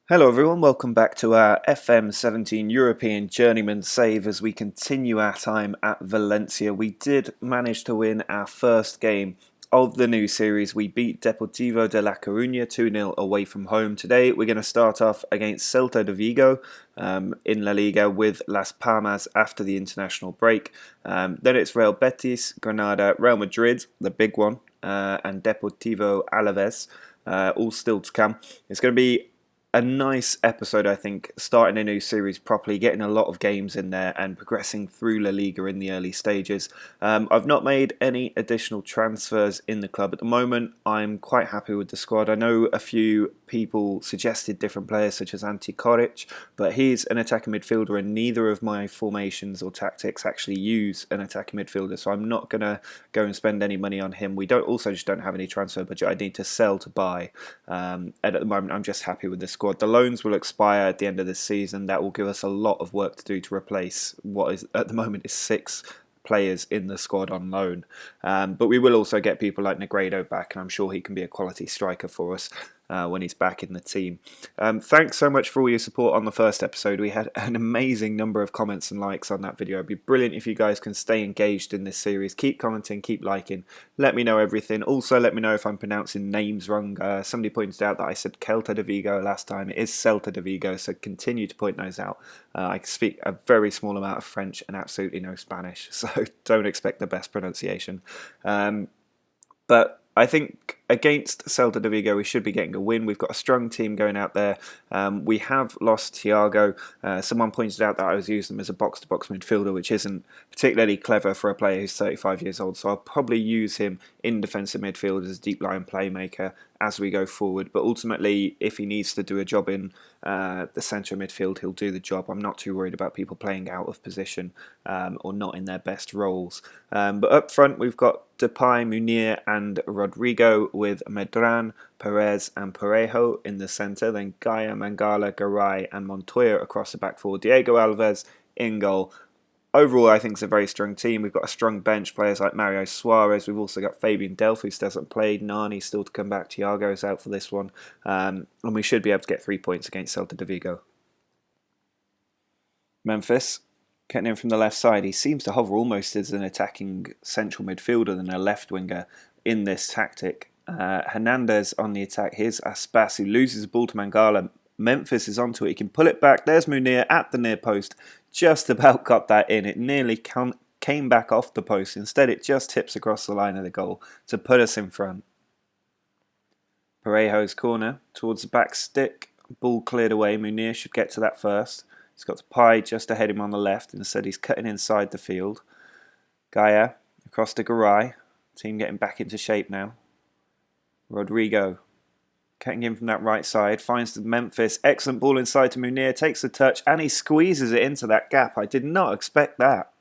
Hello everyone, welcome back to our FM17 European Journeyman save as we continue our time at Valencia. We did manage to win our first game of the new series. We beat Deportivo de La Coruña 2-0 away from home. Today we're going to start off against Celta de Vigo in La Liga with Las Palmas after the international break. Then it's Real Betis, Granada, Real Madrid, the big one, and Deportivo Alaves, all still to come. It's going to be a nice episode, I think, starting a new series properly, getting a lot of games in there and progressing through La Liga in the early stages. I've not made any additional transfers in the club at the moment. I'm quite happy with the squad. I know a few people suggested different players such as Ante Koric, but he's an attacking midfielder and neither of my formations or tactics actually use an attacking midfielder, so I'm not going to go and spend any money on him. We just don't have any transfer budget. I need to sell to buy, and at the moment I'm just happy with the squad. The loans will expire at the end of this season. That will give us a lot of work to do to replace what is at the moment is 6 players in the squad on loan. But we will also get people like Negredo back, and I'm sure he can be a quality striker for us when he's back in the team. Thanks so much for all your support on the first episode. We had an amazing number of comments and likes on that video. It'd be brilliant if you guys can stay engaged in this series. Keep commenting, keep liking. Let me know everything. Also, let me know if I'm pronouncing names wrong. Somebody pointed out that I said Celta de Vigo last time. It is Celta de Vigo, so continue to point those out. I speak a very small amount of French and absolutely no Spanish, so don't expect the best pronunciation. But I think against Celta de Vigo we should be getting a win. We've got a strong team going out there. We have lost Thiago. Someone pointed out that I was using him as a box-to-box midfielder, which isn't particularly clever for a player who's 35 years old. So I'll probably use him in defensive midfield as a deep-line playmaker as we go forward. But ultimately, if he needs to do a job in the centre of midfield, he'll do the job. I'm not too worried about people playing out of position or not in their best roles. But up front, we've got Depay, Munir and Rodrigo, with Medran, Perez and Parejo in the centre. Then Gaia, Mangala, Garay and Montoya across the back four. Diego Alves in goal. Overall, I think it's a very strong team. We've got a strong bench, players like Mario Suarez. We've also got Fabian Delph, who still hasn't played. Nani still to come back. Thiago's out for this one. And we should be able to get 3 points against Celta de Vigo. Memphis, getting in from the left side. He seems to hover almost as an attacking central midfielder than a left winger in this tactic. Hernandez on the attack. Here's Aspas, who loses the ball to Mangala. Memphis is onto it. He can pull it back. There's Munir at the near post. Just about got that in. It nearly came back off the post. Instead, it just tips across the line of the goal to put us in front. Parejo's corner towards the back stick. Ball cleared away. Munir should get to that first. He's got Depay just ahead of him on the left. Instead, he's cutting inside the field. Gaia across to Garay. Team getting back into shape now. Rodrigo cutting in from that right side, finds the Memphis, excellent ball inside to Munir, takes the touch and he squeezes it into that gap. I did not expect that.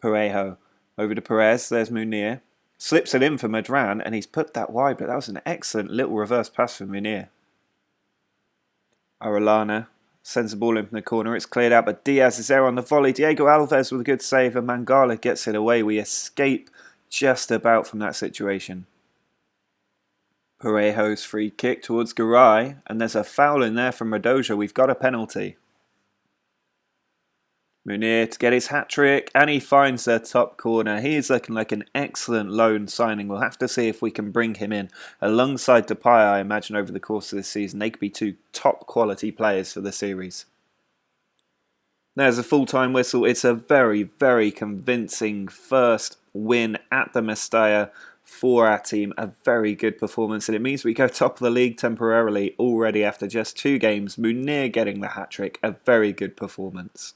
Parejo over to Perez, there's Munir, slips it in for Medran and he's put that wide, but that was an excellent little reverse pass for Munir. Arellana sends the ball in from the corner, it's cleared out, but Diaz is there on the volley. Diego Alves with a good save and Mangala gets it away. We escape just about from that situation. Parejo's free kick towards Garay, and there's a foul in there from Radoja. We've got a penalty. Munir to get his hat-trick, and he finds the top corner. He's looking like an excellent loan signing. We'll have to see if we can bring him in alongside Depay. I imagine over the course of this season they could be 2 top quality players for the series. There's a full-time whistle. It's a very, very convincing first win at the Mestalla for our team. A very good performance, and it means we go top of the league temporarily already after just 2 games. Munir getting the hat-trick, a very good performance.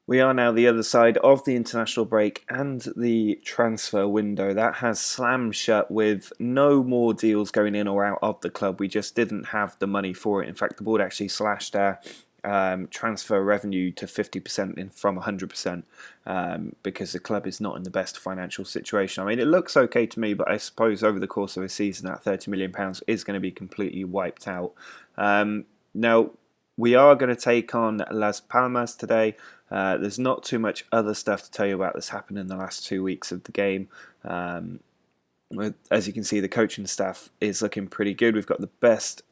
We are now the other side of the international break and the transfer window. That has slammed shut with no more deals going in or out of the club. We just didn't have the money for it. In fact, the board actually slashed our transfer revenue to 50% from 100% because the club is not in the best financial situation. I mean, it looks okay to me, but I suppose over the course of a season that £30 million is going to be completely wiped out. Now, we are going to take on Las Palmas today. There's not too much other stuff to tell you about that's happened in the last 2 weeks of the game. As you can see, the coaching staff is looking pretty good. We've got the best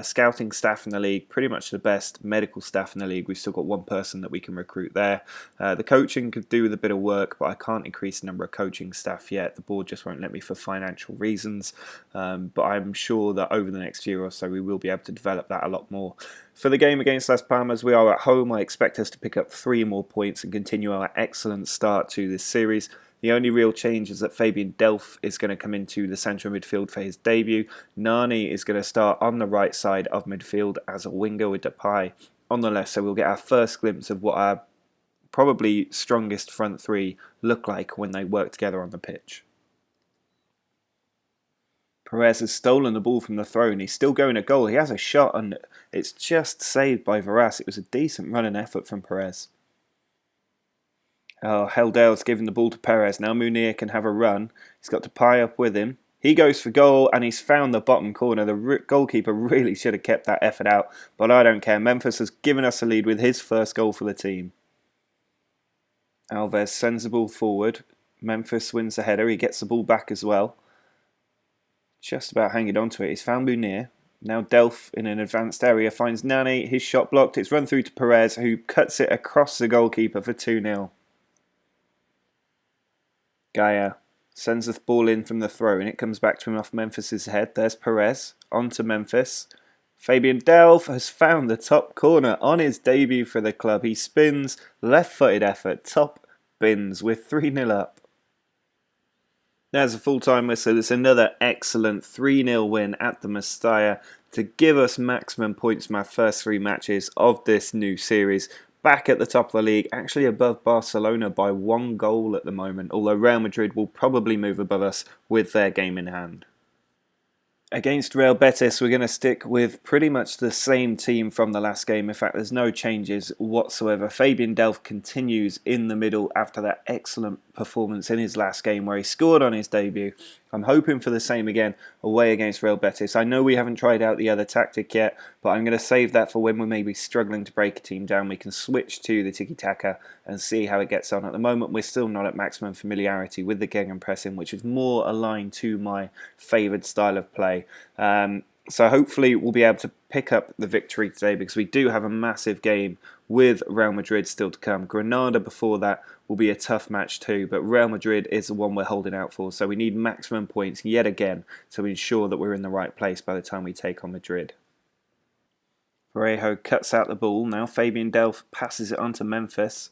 scouting staff in the league, pretty much the best medical staff in the league. We've still got one person that we can recruit there. The coaching could do with a bit of work, but I can't increase the number of coaching staff yet. The board just won't let me for financial reasons. But I'm sure that over the next year or so, we will be able to develop that a lot more. For the game against Las Palmas, we are at home. I expect us to pick up 3 more points and continue our excellent start to this series. The only real change is that Fabian Delph is going to come into the central midfield for his debut. Nani is going to start on the right side of midfield as a winger with Depay on the left. So we'll get our first glimpse of what our probably strongest front three look like when they work together on the pitch. Perez has stolen the ball from the throw and he's still going a goal. He has a shot and it's just saved by Varas. It was a decent run and effort from Perez. Oh, Heldale's giving the ball to Perez. Now Munir can have a run. He's got Depay up with him. He goes for goal and he's found the bottom corner. The goalkeeper really should have kept that effort out, but I don't care. Memphis has given us a lead with his first goal for the team. Alves sends the ball forward. Memphis wins the header. He gets the ball back as well. Just about hanging on to it. He's found Munir. Now Delph in an advanced area finds Nani. His shot blocked. It's run through to Perez, who cuts it across the goalkeeper for 2-0. Gaia sends the ball in from the throw and it comes back to him off Memphis's head. There's Perez, on to Memphis. Fabian Delph has found the top corner on his debut for the club. He spins, left-footed effort, top bins. We're 3-0 up. There's a full-time whistle. It's another excellent 3-0 win at the Mestalla to give us maximum points from our first 3 matches of this new series. Back at the top of the league, actually above Barcelona by 1 goal at the moment, although Real Madrid will probably move above us with their game in hand. Against Real Betis, we're going to stick with pretty much the same team from the last game. In fact, there's no changes whatsoever. Fabian Delph continues in the middle after that excellent performance in his last game where he scored on his debut. I'm hoping for the same again away against Real Betis. I know we haven't tried out the other tactic yet, but I'm going to save that for when we're maybe struggling to break a team down. We can switch to the tiki-taka and see how it gets on. At the moment, we're still not at maximum familiarity with the gegenpressing, which is more aligned to my favoured style of play. So hopefully we'll be able to pick up the victory today because we do have a massive game with Real Madrid still to come. Granada before that will be a tough match too, but Real Madrid is the one we're holding out for. So we need maximum points yet again to ensure that we're in the right place by the time we take on Madrid. Parejo cuts out the ball. Now Fabian Delph passes it on to Memphis.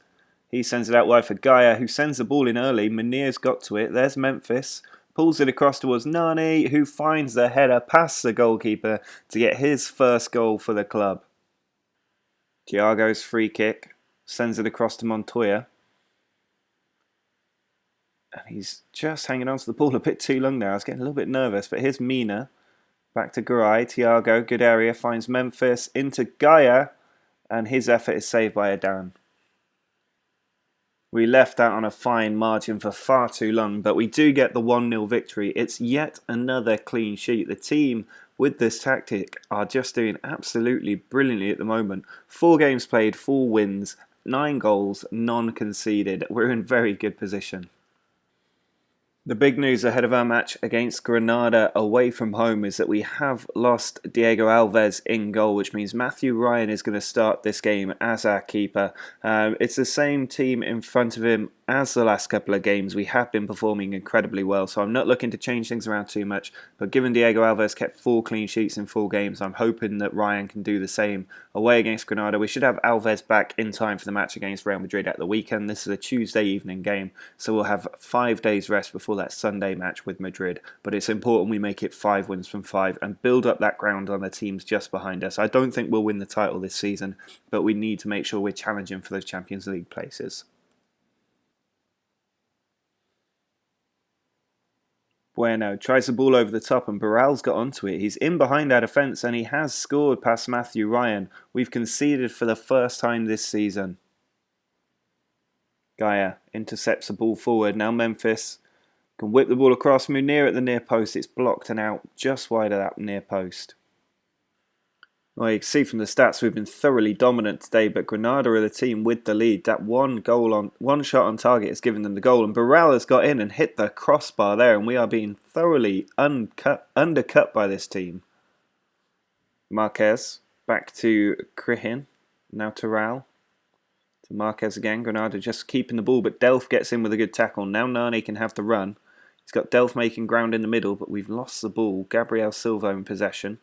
He sends it out wide for Gaia, who sends the ball in early. Munir's got to it. There's Memphis. Pulls it across towards Nani, who finds the header past the goalkeeper to get his first goal for the club. Thiago's free kick sends it across to Montoya. And he's just hanging on to the ball a bit too long now. I was getting a little bit nervous, but here's Mina. Back to Garay. Thiago, good area, finds Memphis into Gaia, and his effort is saved by Adan. We left out on a fine margin for far too long, but we do get the 1-0 victory. It's yet another clean sheet. The team with this tactic are just doing absolutely brilliantly at the moment. 4 games played, 4 wins, 9 goals, none conceded. We're in very good position. The big news ahead of our match against Granada away from home is that we have lost Diego Alves in goal, which means Matthew Ryan is going to start this game as our keeper. It's the same team in front of him as the last couple of games. We have been performing incredibly well, so I'm not looking to change things around too much. But given Diego Alves kept 4 clean sheets in 4 games, I'm hoping that Ryan can do the same away against Granada. We should have Alves back in time for the match against Real Madrid at the weekend. This is a Tuesday evening game, so we'll have 5 days rest before that Sunday match with Madrid. But it's important we make it 5 wins from 5 and build up that ground on the teams just behind us. I don't think we'll win the title this season, but we need to make sure we're challenging for those Champions League places. Bueno tries the ball over the top and Barral's got onto it. He's in behind our defence and he has scored past Matthew Ryan. We've conceded for the first time this season. Gaia intercepts the ball forward. Now Memphis can whip the ball across. Munir at the near post. It's blocked and out just wide of that near post. Well, you can see from the stats we've been thoroughly dominant today, but Granada are the team with the lead. That one shot on target has given them the goal, and Burrell has got in and hit the crossbar there, and we are being thoroughly undercut by this team. Marquez back to Krihin, now to Raul. To Marquez again. Granada just keeping the ball, but Delph gets in with a good tackle. Now Nani can have the run. He's got Delph making ground in the middle, but we've lost the ball. Gabriel Silva in possession.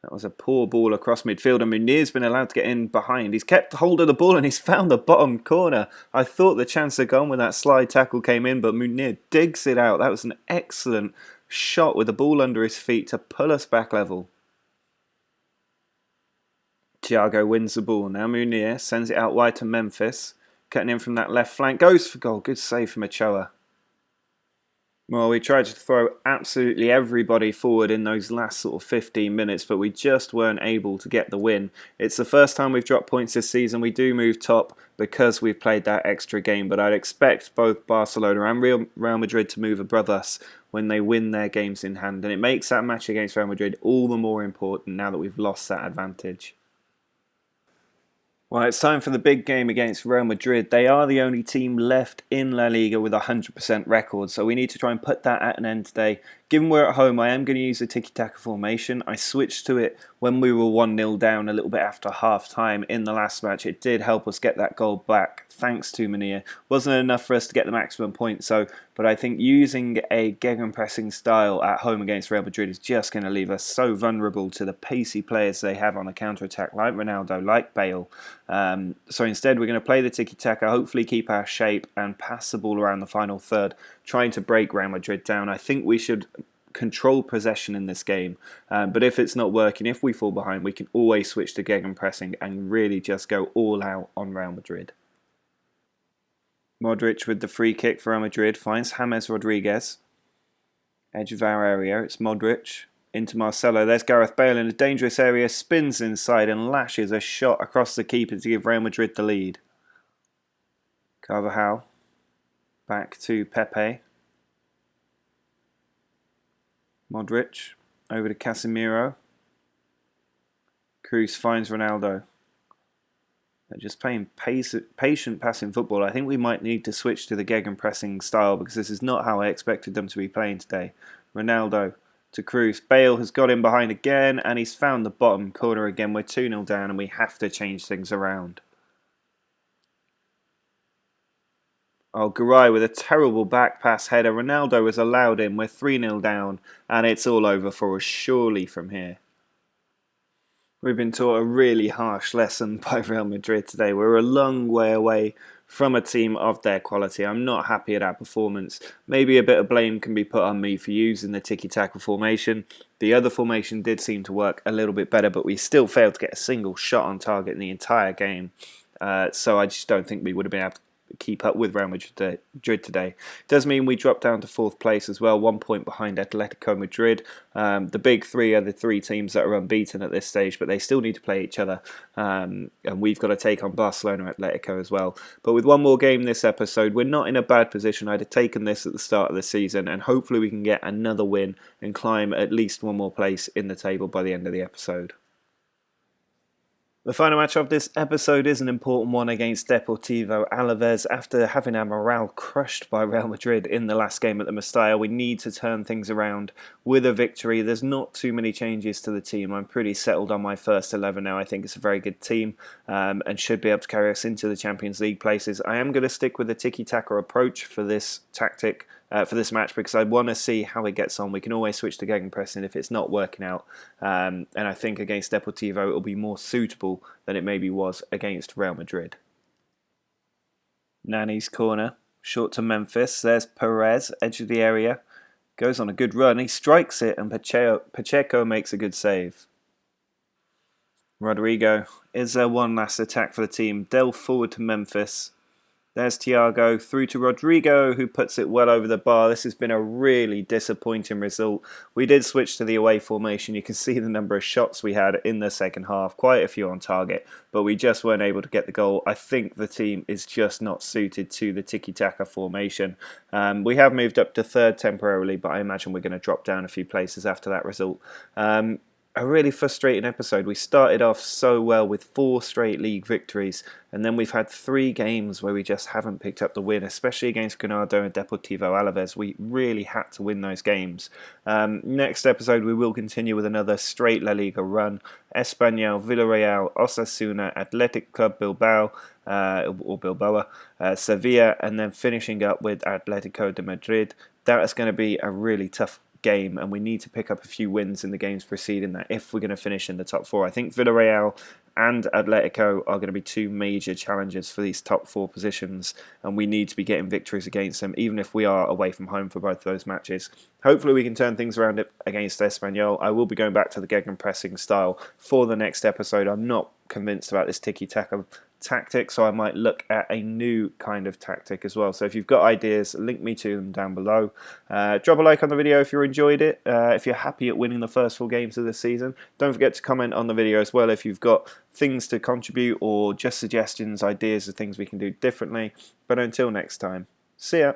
That was a poor ball across midfield, and Munir's been allowed to get in behind. He's kept hold of the ball and he's found the bottom corner. I thought the chance had gone when that slide tackle came in, but Munir digs it out. That was an excellent shot with the ball under his feet to pull us back level. Thiago wins the ball. Now Munir sends it out wide to Memphis. Cutting in from that left flank. Goes for goal. Good save from Ochoa. Well, we tried to throw absolutely everybody forward in those last sort of 15 minutes, but we just weren't able to get the win. It's the first time we've dropped points this season. We do move top because we've played that extra game, but I'd expect both Barcelona and Real Madrid to move above us when they win their games in hand, and it makes that match against Real Madrid all the more important now that we've lost that advantage. Well, it's time for the big game against Real Madrid. They are the only team left in La Liga with a 100% record, so we need to try and put that at an end today. Given we're at home, I am going to use the tiki-taka formation. I switched to it when we were 1-0 down a little bit after half-time in the last match. It did help us get that goal back, thanks to Munir. Wasn't enough for us to get the maximum points, but I think using a gegenpressing style at home against Real Madrid is just going to leave us so vulnerable to the pacey players they have on the counter-attack, like Ronaldo, like Bale. So instead, we're going to play the tiki-taka, hopefully keep our shape and pass the ball around the final third, trying to break Real Madrid down. I think we should control possession in this game, but if it's not working, if we fall behind, we can always switch to gegenpressing and really just go all out on Real Madrid. Modric with the free kick for Real Madrid finds James Rodriguez. Edge of our area, it's Modric into Marcelo. There's Gareth Bale in a dangerous area, spins inside and lashes a shot across the keeper to give Real Madrid the lead. Carvajal back to Pepe. Modric over to Casemiro. Cruz finds Ronaldo. They're just playing patient passing football. I think we might need to switch to the gegenpressing style because this is not how I expected them to be playing today. Ronaldo to Cruz. Bale has got in behind again and he's found the bottom corner again. We're 2-0 down and we have to change things around. Oh, Garay with a terrible back pass header. Ronaldo was allowed in. We're 3-0 down and it's all over for us surely from here. We've been taught a really harsh lesson by Real Madrid today. We're a long way away from a team of their quality. I'm not happy at our performance. Maybe a bit of blame can be put on me for using the tiki-taka formation. The other formation did seem to work a little bit better, but we still failed to get a single shot on target in the entire game. So I just don't think we would have been able to keep up with Real Madrid today. It does mean we drop down to 4th place as well, 1 point behind Atletico Madrid. The big three are the 3 teams that are unbeaten at this stage, but they still need to play each other. And we've got to take on Barcelona and Atletico as well. But with one more game this episode, we're not in a bad position. I'd have taken this at the start of the season, and hopefully we can get another win and climb at least one more place in the table by the end of the episode. The final match of this episode is an important one against Deportivo Alaves. After having our morale crushed by Real Madrid in the last game at the Mestalla, we need to turn things around with a victory. There's not too many changes to the team. I'm pretty settled on my first 11 now. I think it's a very good team and should be able to carry us into the Champions League places. I am going to stick with the tiki-taka approach for this tactic. For this match because I want to see how it gets on. We can always switch to gegenpressing if it's not working out. And I think against Deportivo it will be more suitable than it maybe was against Real Madrid. Nani's corner, short to Memphis. There's Perez, edge of the area. Goes on a good run. He strikes it and Pacheco makes a good save. Rodrigo, is there one last attack for the team? Delph forward to Memphis. There's Thiago through to Rodrigo, who puts it well over the bar. This has been a really disappointing result. We did switch to the away formation. You can see the number of shots we had in the second half, quite a few on target, but we just weren't able to get the goal. I think the team is just not suited to the tiki-taka formation. We have moved up to 3rd temporarily, but I imagine we're going to drop down a few places after that result. a really frustrating episode. We started off so well with 4 straight league victories, and then we've had 3 games where we just haven't picked up the win, especially against Granada and Deportivo Alaves. We really had to win those games. Next episode, we will continue with another straight La Liga run. Espanyol, Villarreal, Osasuna, Athletic Club Bilbao, or Bilbao, Sevilla, and then finishing up with Atletico de Madrid. That is going to be a really tough game, and we need to pick up a few wins in the games preceding that if we're going to finish in the top 4. I think Villarreal and Atletico are going to be 2 major challenges for these top 4 positions, and we need to be getting victories against them, even if we are away from home for both of those matches. Hopefully we can turn things around against Espanyol. I will be going back to the gegenpressing style for the next episode. I'm not convinced about this tiki-taka tactic, so I might look at a new kind of tactic as well. So if you've got ideas, link me to them down below. Drop a like on the video if you enjoyed it. If you're happy at winning the first 4 games of the season, don't forget to comment on the video as well if you've got things to contribute or just suggestions, ideas of things we can do differently. But until next time, see ya.